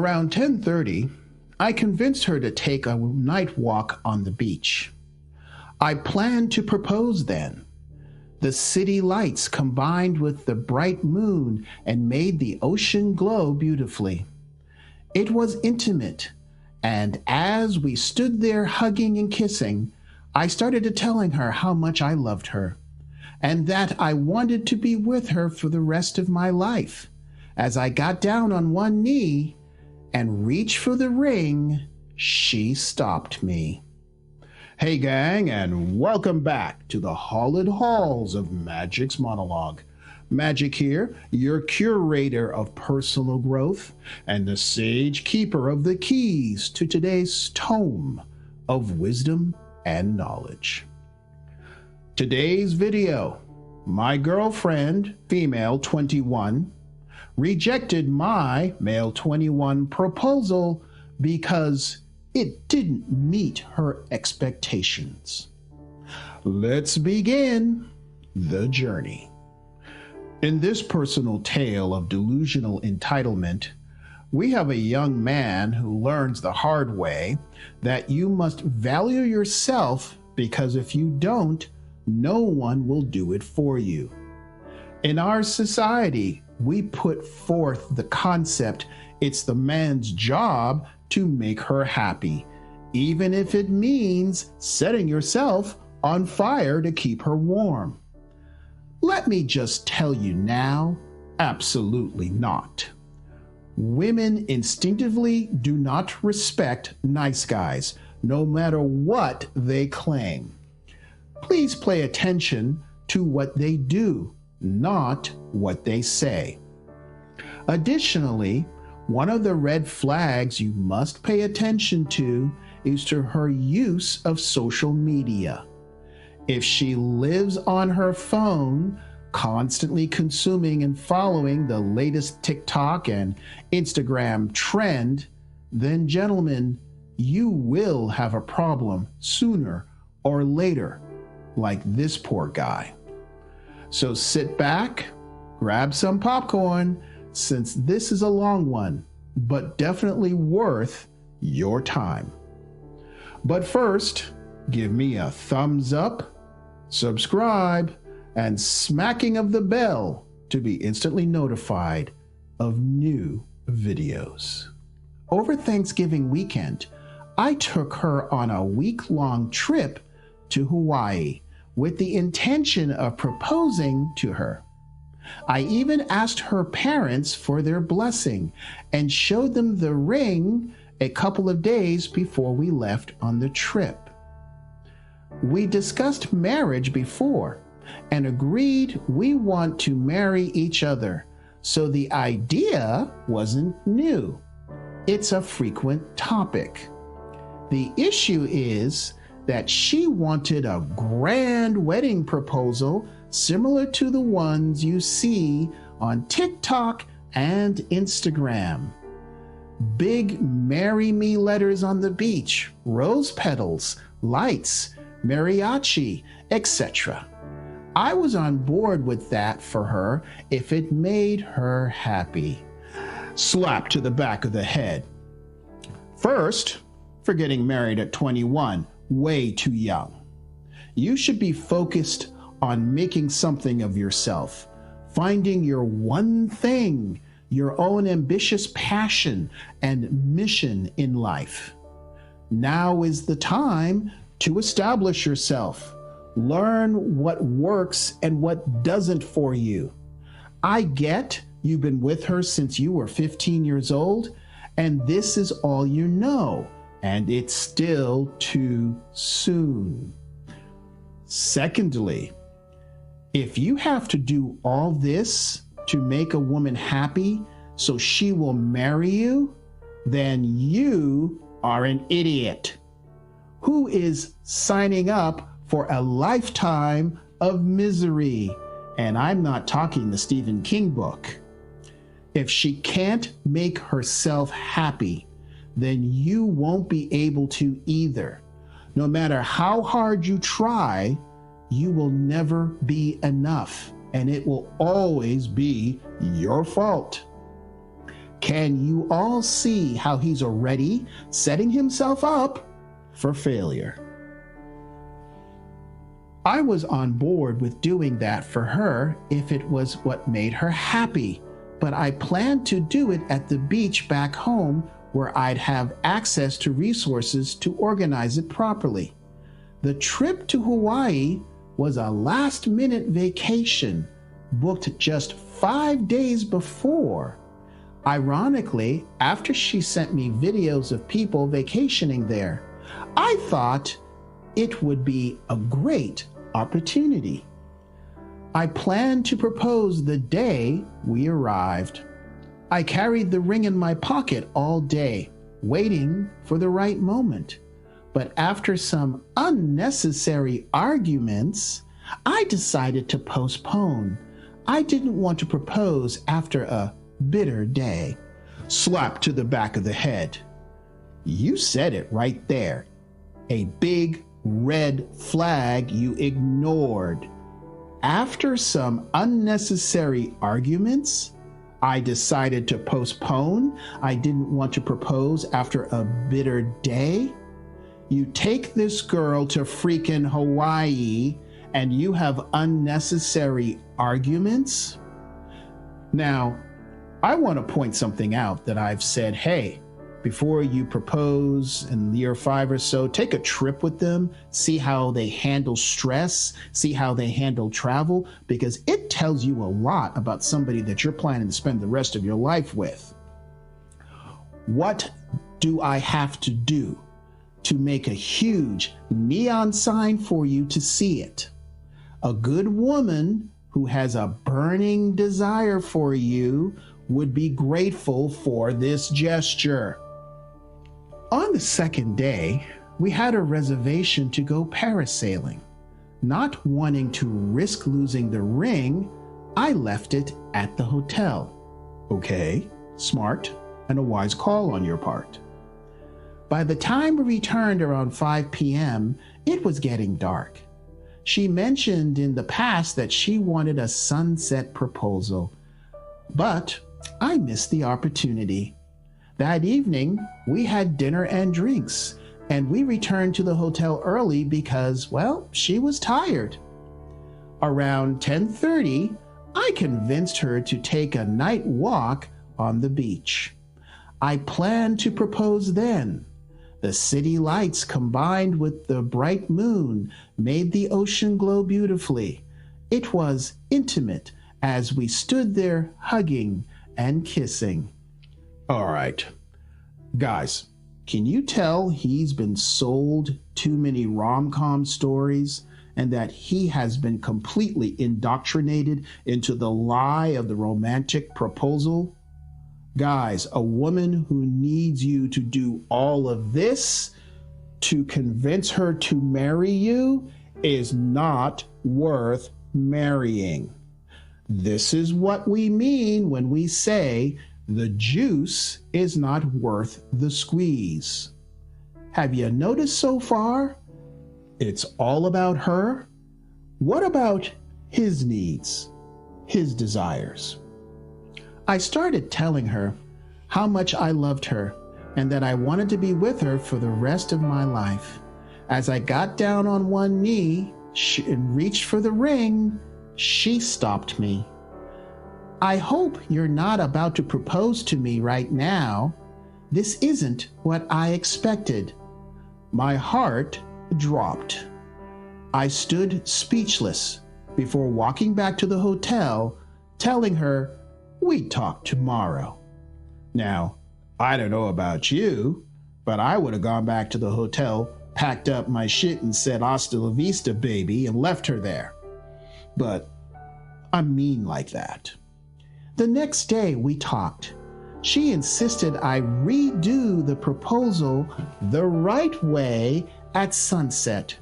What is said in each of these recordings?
Around 10:30, I convinced her to take a night walk on the beach. I planned to propose then. The city lights combined with the bright moon and made the ocean glow beautifully. It was intimate, and as we stood there hugging and kissing, I started to telling her how much I loved her, and that I wanted to be with her for the rest of my life. As I got down on one knee and reached for the ring, she stopped me. Hey gang, and welcome back to the hallowed halls of Magic's Monologue. Magic here, your curator of personal growth and the sage keeper of the keys to today's tome of wisdom and knowledge. Today's video, my girlfriend, female 21, rejected my male 21 proposal because it didn't meet her expectations. Let's begin the journey. In this personal tale of delusional entitlement, we have a young man who learns the hard way that you must value yourself, because if you don't, no one will do it for you. In our society, we put forth the concept it's the man's job to make her happy, even if it means setting yourself on fire to keep her warm. Let me just tell you now, absolutely not. Women instinctively do not respect nice guys, no matter what they claim. Please pay attention to what they do, not what they say. Additionally, one of the red flags you must pay attention to is to her use of social media. If she lives on her phone, constantly consuming and following the latest TikTok and Instagram trend, then gentlemen, you will have a problem sooner or later, like this poor guy. So sit back, grab some popcorn, since this is a long one, but definitely worth your time. But first, give me a thumbs up, subscribe, and smacking of the bell to be instantly notified of new videos. Over Thanksgiving weekend, I took her on a week-long trip to Hawaii with the intention of proposing to her. I even asked her parents for their blessing and showed them the ring a couple of days before we left on the trip. We discussed marriage before and agreed we want to marry each other, so the idea wasn't new. It's a frequent topic. The issue is that she wanted a grand wedding proposal similar to the ones you see on TikTok and Instagram. Big marry me letters on the beach, rose petals, lights, mariachi, etc. I was on board with that for her if it made her happy. Slap to the back of the head. First, for getting married at 21, way too young. You should be focused on making something of yourself, finding your one thing, your own ambitious passion and mission in life. Now is the time to establish yourself. Learn what works and what doesn't for you. I get you've been with her since you were 15 years old, and this is all you know, and it's still too soon. Secondly, if you have to do all this to make a woman happy so she will marry you, then you are an idiot who is signing up for a lifetime of misery. And I'm not talking the Stephen King book. If she can't make herself happy, then you won't be able to either. No matter how hard you try, you will never be enough, and it will always be your fault. Can you all see how he's already setting himself up for failure? I was on board with doing that for her if it was what made her happy, but I planned to do it at the beach back home where I'd have access to resources to organize it properly. The trip to Hawaii was a last-minute vacation booked just 5 days before. Ironically, after she sent me videos of people vacationing there, I thought it would be a great opportunity. I planned to propose the day we arrived. I carried the ring in my pocket all day, waiting for the right moment. But after some unnecessary arguments, I decided to postpone. I didn't want to propose after a bitter day. Slap to the back of the head. You said it right there. A big red flag you ignored. After some unnecessary arguments, I decided to postpone. I didn't want to propose after a bitter day. You take this girl to freaking Hawaii and you have unnecessary arguments? Now, I want to point something out that I've said, hey, before you propose in year 5 or so, take a trip with them, see how they handle stress, see how they handle travel, because it tells you a lot about somebody that you're planning to spend the rest of your life with. What do I have to do to make a huge neon sign for you to see it? A good woman who has a burning desire for you would be grateful for this gesture. On the second day, we had a reservation to go parasailing. Not wanting to risk losing the ring, I left it at the hotel. Okay, smart and a wise call on your part. By the time we returned around 5 p.m., it was getting dark. She mentioned in the past that she wanted a sunset proposal, but I missed the opportunity. That evening, we had dinner and drinks, and we returned to the hotel early because, well, she was tired. Around 10:30, I convinced her to take a night walk on the beach. I planned to propose then. The city lights combined with the bright moon made the ocean glow beautifully. It was intimate as we stood there hugging and kissing. All right, guys, can you tell he's been sold too many rom-com stories and that he has been completely indoctrinated into the lie of the romantic proposal? Guys, a woman who needs you to do all of this to convince her to marry you is not worth marrying. This is what we mean when we say the juice is not worth the squeeze. Have you noticed so far? It's all about her. What about his needs, his desires? I started telling her how much I loved her and that I wanted to be with her for the rest of my life. As I got down on one knee and reached for the ring, she stopped me. I hope you're not about to propose to me right now. This isn't what I expected. My heart dropped. I stood speechless before walking back to the hotel, telling her we'd talk tomorrow. Now, I don't know about you, but I would have gone back to the hotel, packed up my shit and said hasta la vista, baby, and left her there. But I'm mean like that. The next day we talked. She insisted I redo the proposal the right way at sunset.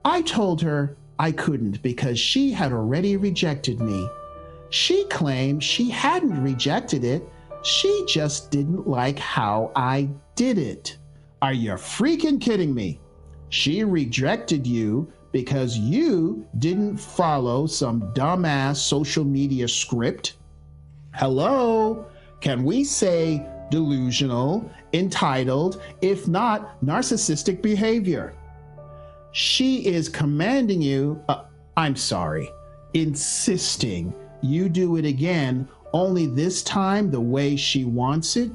I told her I couldn't because she had already rejected me. She claimed she hadn't rejected it. She just didn't like how I did it. Are you freaking kidding me? She rejected you because you didn't follow some dumbass social media script. Hello? Can we say delusional, entitled, if not narcissistic behavior? She is commanding you, insisting you do it again, only this time the way she wants it?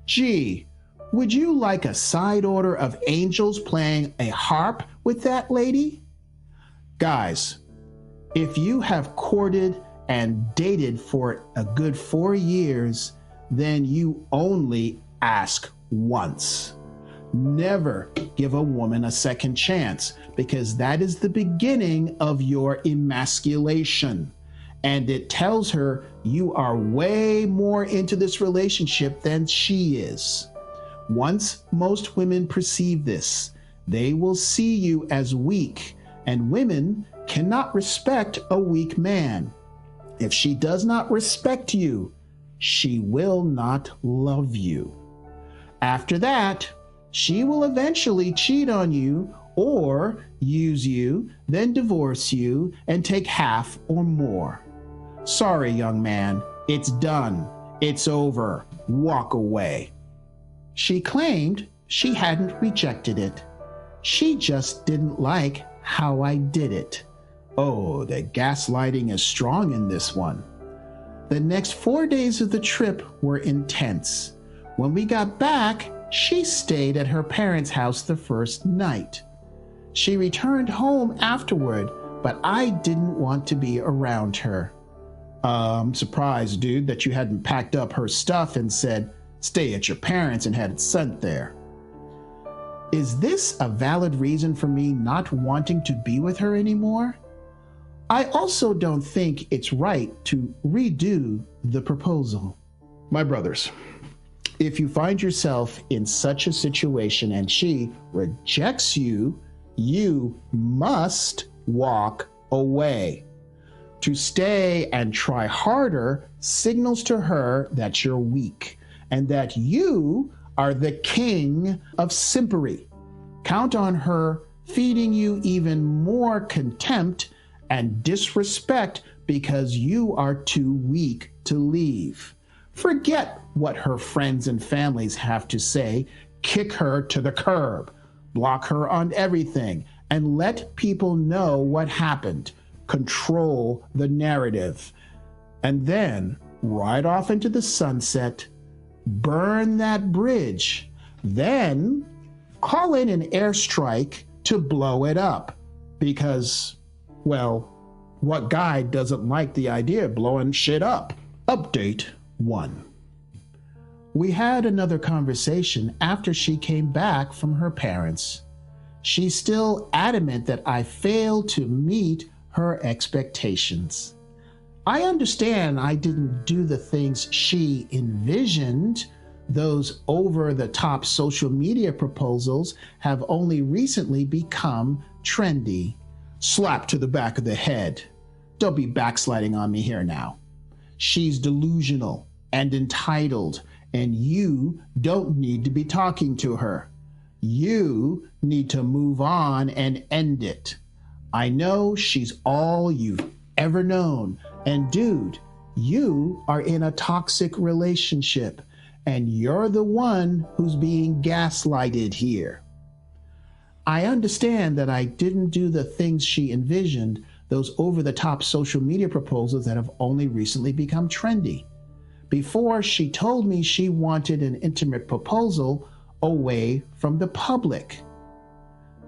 Gee, would you like a side order of angels playing a harp with that lady? Guys, if you have courted and dated for a good 4 years, then you only ask once. Never give a woman a second chance, because that is the beginning of your emasculation. And it tells her you are way more into this relationship than she is. Once most women perceive this, they will see you as weak, and women cannot respect a weak man. If she does not respect you, she will not love you. After that, she will eventually cheat on you or use you, then divorce you and take half or more. Sorry, young man, it's done. It's over. Walk away. She claimed she hadn't rejected it. She just didn't like how I did it. Oh, the gaslighting is strong in this one. The next 4 days of the trip were intense. When we got back, she stayed at her parents' house the first night. She returned home afterward, but I didn't want to be around her. I'm surprised, dude, that you hadn't packed up her stuff and said, stay at your parents and had it sent there. Is this a valid reason for me not wanting to be with her anymore? I also don't think it's right to redo the proposal. My brothers, if you find yourself in such a situation and she rejects you, you must walk away. To stay and try harder signals to her that you're weak and that you are the king of simpery. Count on her feeding you even more contempt and disrespect because you are too weak to leave. Forget what her friends and families have to say. Kick her to the curb. Block her on everything and let people know what happened. Control the narrative. And then ride off into the sunset. Burn that bridge. Then call in an airstrike to blow it up. Because, well, what guy doesn't like the idea of blowing shit up? Update 1. We had another conversation after she came back from her parents. She's still adamant that I failed to meet her expectations. I understand I didn't do the things she envisioned. Those over-the-top social media proposals have only recently become trendy. Slap to the back of the head. Don't be backsliding on me here now. She's delusional and entitled, and you don't need to be talking to her. You need to move on and end it. I know she's all you've ever known, and dude, you are in a toxic relationship, and you're the one who's being gaslighted here. I understand that I didn't do the things she envisioned, those over-the-top social media proposals that have only recently become trendy. Before, she told me she wanted an intimate proposal away from the public.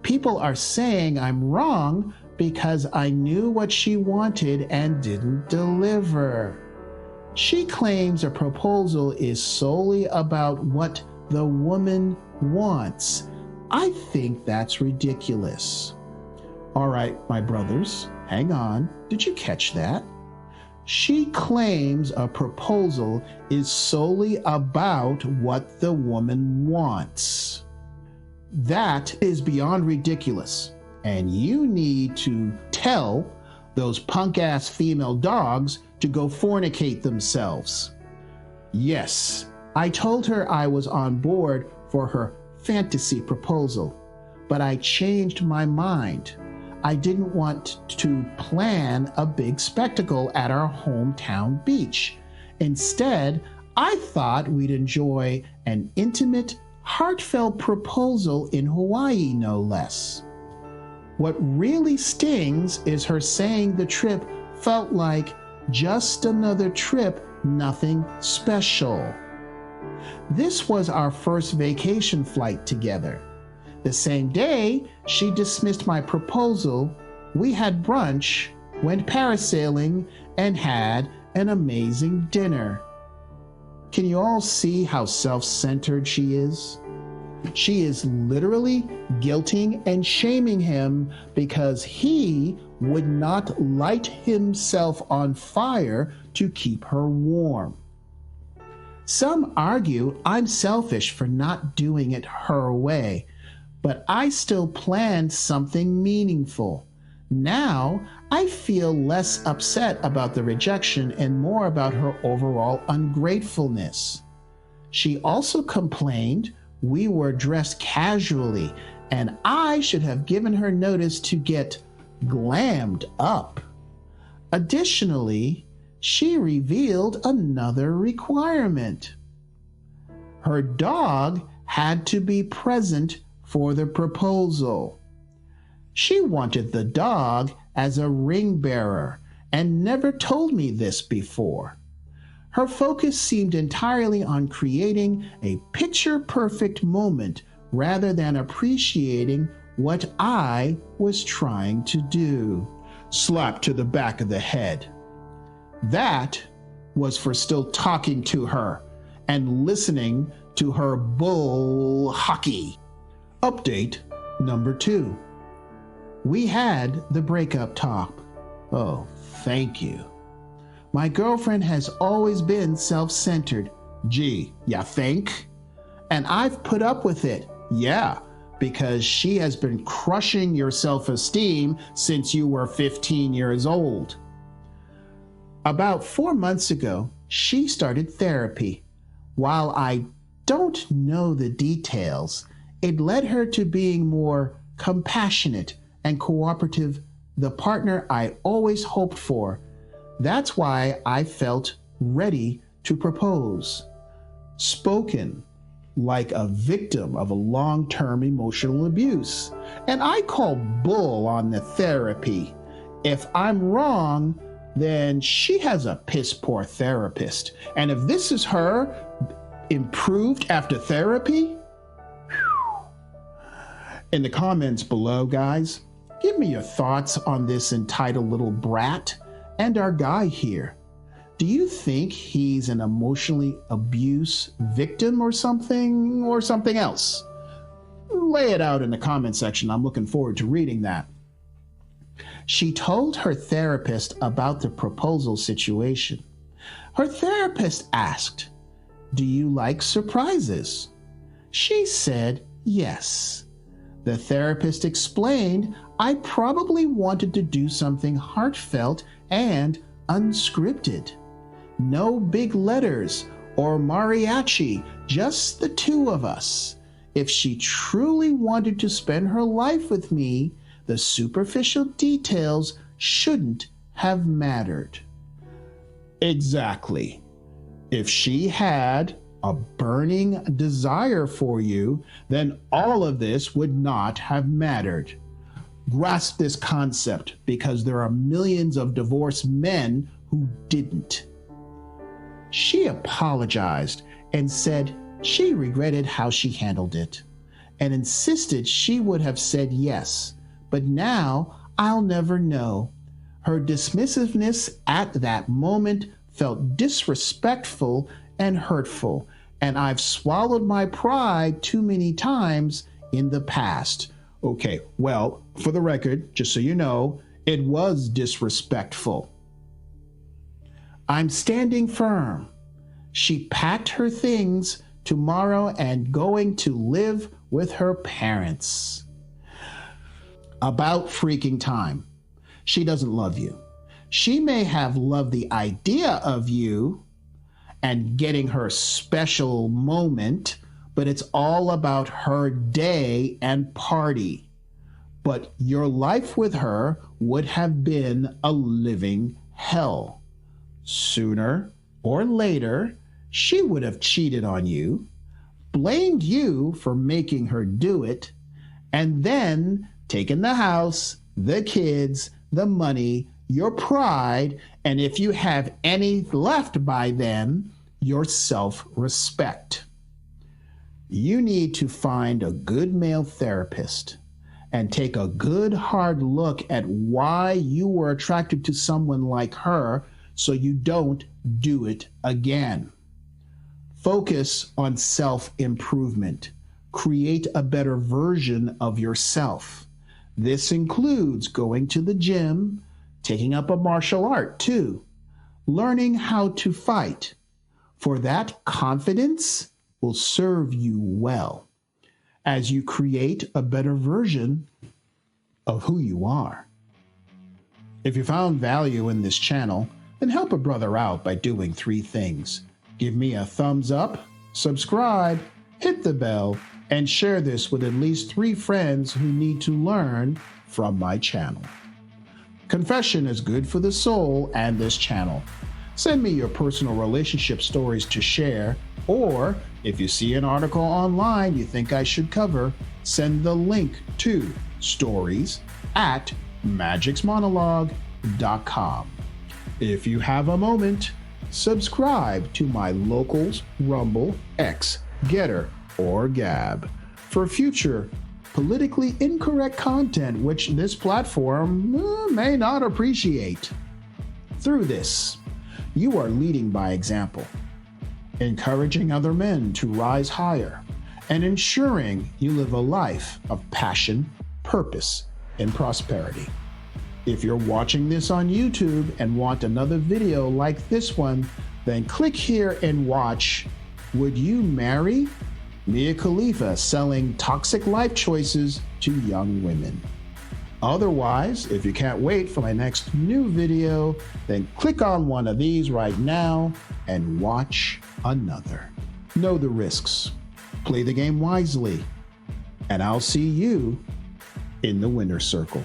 People are saying I'm wrong because I knew what she wanted and didn't deliver. She claims a proposal is solely about what the woman wants. I think that's ridiculous. All right, my brothers, hang on. Did you catch that? She claims a proposal is solely about what the woman wants. That is beyond ridiculous, and you need to tell those punk-ass female dogs to go fornicate themselves. Yes, I told her I was on board for her fantasy proposal, but I changed my mind. I didn't want to plan a big spectacle at our hometown beach. Instead, I thought we'd enjoy an intimate, heartfelt proposal in Hawaii, no less. What really stings is her saying the trip felt like just another trip, nothing special. This was our first vacation flight together. The same day she dismissed my proposal, we had brunch, went parasailing, and had an amazing dinner. Can you all see how self-centered she is? She is literally guilting and shaming him because he would not light himself on fire to keep her warm. Some argue I'm selfish for not doing it her way, but I still planned something meaningful. Now, I feel less upset about the rejection and more about her overall ungratefulness. She also complained we were dressed casually and I should have given her notice to get glammed up. Additionally, she revealed another requirement. Her dog had to be present for the proposal. She wanted the dog as a ring bearer and never told me this before. Her focus seemed entirely on creating a picture-perfect moment rather than appreciating what I was trying to do. Slap to the back of the head. That was for still talking to her and listening to her bull hockey. Update number 2. We had the breakup talk. Oh, thank you. My girlfriend has always been self-centered. Gee, ya think? And I've put up with it. Yeah, because she has been crushing your self-esteem since you were 15 years old. About 4 months ago, she started therapy. While I don't know the details, it led her to being more compassionate and cooperative, the partner I always hoped for. That's why I felt ready to propose. Spoken like a victim of a long-term emotional abuse. And I call bull on the therapy. If I'm wrong, then she has a piss-poor therapist. And if this is her improved after therapy, in the comments below, guys, give me your thoughts on this entitled little brat and our guy here. Do you think he's an emotionally abuse victim or something else? Lay it out in the comment section. I'm looking forward to reading that. She told her therapist about the proposal situation. Her therapist asked, "Do you like surprises?" She said yes. The therapist explained I probably wanted to do something heartfelt and unscripted. No big letters or mariachi, just the two of us. If she truly wanted to spend her life with me, the superficial details shouldn't have mattered. Exactly. If she had a burning desire for you, then all of this would not have mattered. Grasp this concept because there are millions of divorced men who didn't. She apologized and said she regretted how she handled it and insisted she would have said yes, but now I'll never know. Her dismissiveness at that moment felt disrespectful and hurtful, and I've swallowed my pride too many times in the past. Okay, well, for the record, just so you know, it was disrespectful. I'm standing firm. She packed her things tomorrow and going to live with her parents. About freaking time. She doesn't love you. She may have loved the idea of you and getting her special moment, but it's all about her day and party. But your life with her would have been a living hell. Sooner or later, she would have cheated on you, blamed you for making her do it, and then taken the house, the kids, the money, your pride, and if you have any left by then, your self-respect. You need to find a good male therapist and take a good hard look at why you were attracted to someone like her so you don't do it again. Focus on self-improvement. Create a better version of yourself. This includes going to the gym, taking up a martial art too, learning how to fight. For that confidence will serve you well as you create a better version of who you are. If you found value in this channel, then help a brother out by doing 3 things. Give me a thumbs up, subscribe, hit the bell, and share this with at least 3 friends who need to learn from my channel. Confession is good for the soul and this channel. Send me your personal relationship stories to share, or if you see an article online you think I should cover, send the link to stories@magicsmonologue.com. If you have a moment, subscribe to my Locals, Rumble, X, Getter, or Gab for future politically incorrect content which this platform may not appreciate. Through this, you are leading by example, encouraging other men to rise higher, and ensuring you live a life of passion, purpose, and prosperity. If you're watching this on YouTube and want another video like this one, then click here and watch Would You Marry? Mia Khalifa selling toxic life choices to young women. Otherwise, if you can't wait for my next new video, then click on one of these right now and watch another. Know the risks, play the game wisely, and I'll see you in the winner's circle.